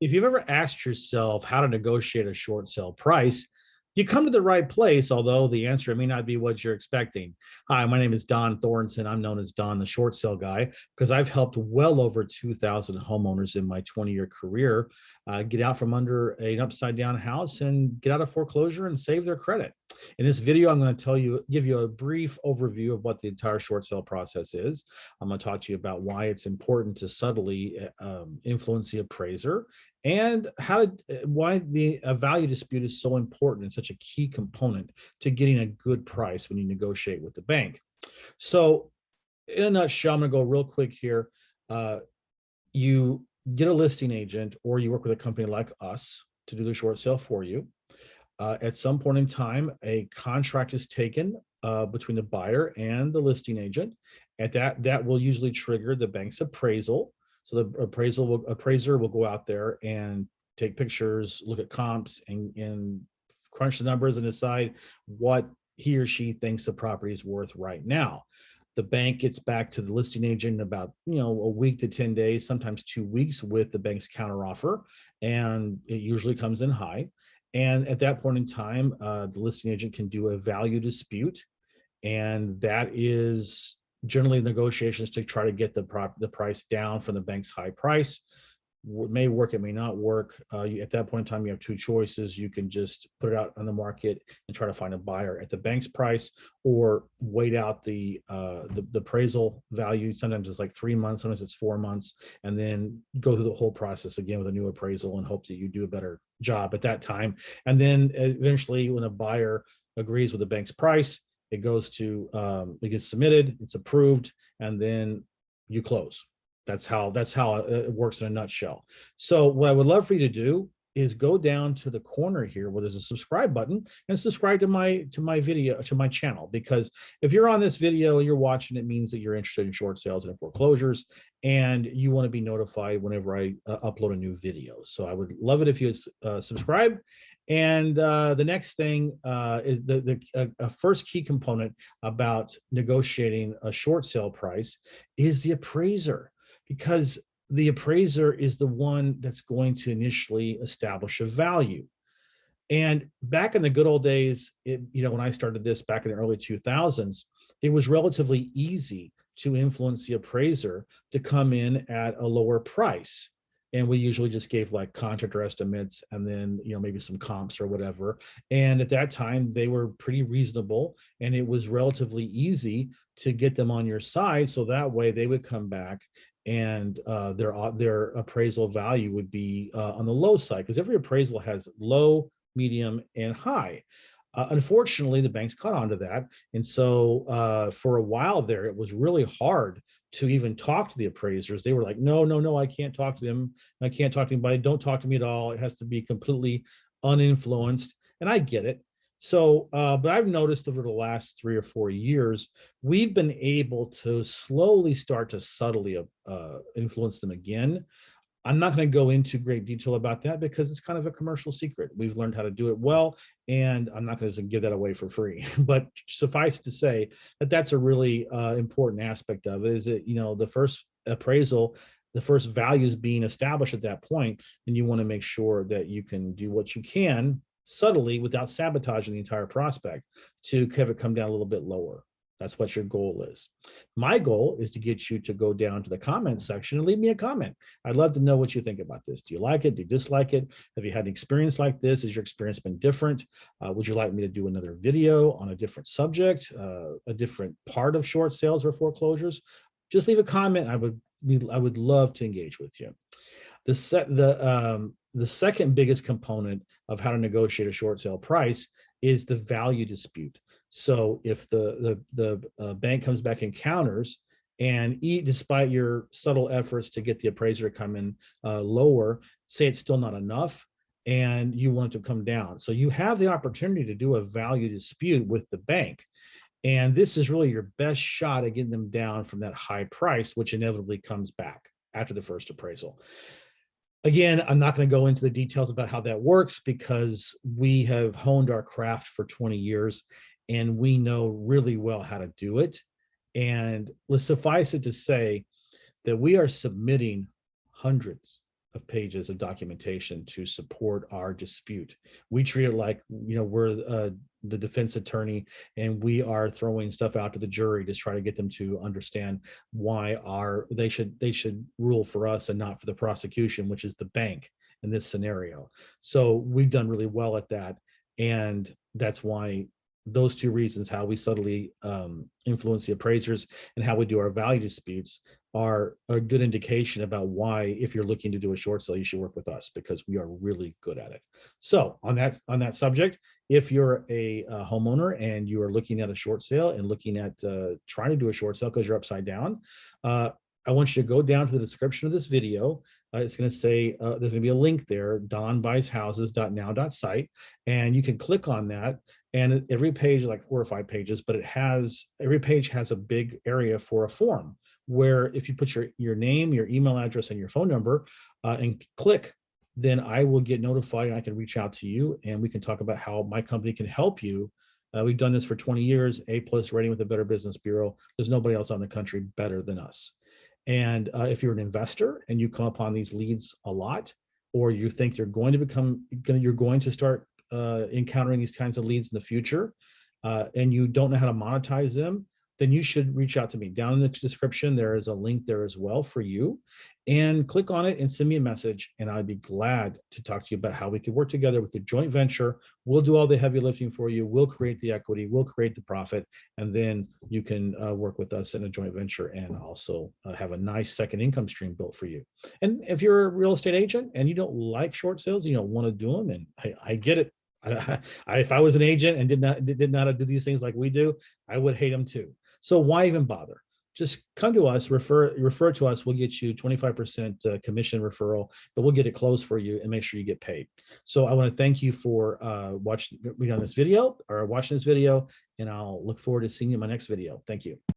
If you've ever asked yourself how to negotiate a short sale price, you come to the right place, although the answer may not be what you're expecting. Hi, my name is Dohn Thornton. I'm known as Don, the short sale guy, because I've helped well over 2,000 homeowners in my 20-year career get out from under an upside down house and get out of foreclosure and save their credit. In this video, I'm going to give you a brief overview of what the entire short sale process is. I'm going to talk to you about why it's important to subtly influence the appraiser and why the value dispute is so important and such a key component to getting a good price when you negotiate with the bank. So in a nutshell, I'm going to go real quick here. You get a listing agent or you work with a company like us to do the short sale for you. At some point in time, a contract is taken between the buyer and the listing agent. At that will usually trigger the bank's appraisal. So the appraiser will go out there and take pictures, look at comps, and crunch the numbers and decide what he or she thinks the property is worth right now. The bank gets back to the listing agent in about a week to 10 days, sometimes 2 weeks, with the bank's counteroffer, and it usually comes in high. And at that point in time, the listing agent can do a value dispute, and that is generally negotiations to try to get the price down from the bank's high price. It may work, it may not work. At that point in time, you have two choices. You can just put it out on the market and try to find a buyer at the bank's price, or wait out the appraisal value. Sometimes it's like 3 months, sometimes it's 4 months, and then go through the whole process again with a new appraisal and hope that you do a better job at that time. And then eventually, when a buyer agrees with the bank's price, it goes to it gets submitted, it's approved, and then you close. That's how it works in a nutshell. So what I would love for you to do is go down to the corner here where there's a subscribe button and subscribe to my video, to my channel, because if you're on this video, you're watching, it means that you're interested in short sales and foreclosures, and you want to be notified whenever I upload a new video. So I would love it if you subscribe. And the next thing is the first key component about negotiating a short sale price is the appraiser, because the appraiser is the one that's going to initially establish a value. And back in the good old days, when I started this back in the early 2000s, it was relatively easy to influence the appraiser to come in at a lower price. And we usually just gave like contractor estimates and then, maybe some comps or whatever. And at that time, they were pretty reasonable, and it was relatively easy to get them on your side. So that way they would come back and their appraisal value would be on the low side, because every appraisal has low, medium, and high. Unfortunately, the banks caught on to that. And so for a while there, it was really hard to even talk to the appraisers. They were like, no, I can't talk to them. I can't talk to anybody. Don't talk to me at all. It has to be completely uninfluenced. And I get it. So, but I've noticed over the last 3 or 4 years, we've been able to slowly start to subtly influence them again. I'm not going to go into great detail about that because it's kind of a commercial secret. We've learned how to do it well, and I'm not going to give that away for free. But suffice to say that that's a really important aspect of it, is that, the first appraisal, the first value is being established at that point, and you want to make sure that you can do what you can subtly without sabotaging the entire prospect to have it come down a little bit lower. That's what your goal is. My goal is to get you to go down to the comments section and leave me a comment. I'd love to know what you think about this. Do you like it? Do you dislike it? Have you had an experience like this? Has your experience been different? Would you like me to do another video on a different subject, a different part of short sales or foreclosures? Just leave a comment. I would love to engage with you. The second biggest component of how to negotiate a short sale price is the value dispute. So if the bank comes back and counters, and despite your subtle efforts to get the appraiser to come in lower, say it's still not enough, and you want it to come down. So you have the opportunity to do a value dispute with the bank. And this is really your best shot at getting them down from that high price, which inevitably comes back after the first appraisal. Again, I'm not going to go into the details about how that works, because we have honed our craft for 20 years and we know really well how to do it. And let's suffice it to say that we are submitting hundreds, of pages of documentation to support our dispute. We treat it like, we're the defense attorney, and we are throwing stuff out to the jury to try to get them to understand why they should rule for us and not for the prosecution, which is the bank in this scenario. So we've done really well at that, and that's why those two reasons, how we subtly influence the appraisers and how we do our value disputes, are a good indication about why, if you're looking to do a short sale, you should work with us, because we are really good at it. So on that subject, if you're a homeowner and you are looking at a short sale and looking at trying to do a short sale because you're upside down, I want you to go down to the description of this video. It's going to say there's going to be a link there, donbuysHouses.now.site, and you can click on that. And every page, like 4 or 5 pages, but every page has a big area for a form, where if you put your name, your email address, and your phone number and click, then I will get notified and I can reach out to you and we can talk about how my company can help you. We've done this for 20 years, A+ rating with the Better Business Bureau. There's nobody else on the country better than us. And if you're an investor and you come upon these leads a lot, or you think you're going to start encountering these kinds of leads in the future, and you don't know how to monetize them, then you should reach out to me. Down in the description, there is a link there as well for you, and click on it and send me a message, and I'd be glad to talk to you about how we could work together. We could joint venture. We'll do all the heavy lifting for you. We'll create the equity. We'll create the profit, and then you can work with us in a joint venture and also have a nice second income stream built for you. And if you're a real estate agent and you don't like short sales, you don't want to do them, and I get it. If I was an agent and did not do these things like we do, I would hate them too. So why even bother? Just come to us, refer to us. We'll get you 25% commission referral, but we'll get it closed for you and make sure you get paid. So I want to thank you for watching this video, and I'll look forward to seeing you in my next video. Thank you.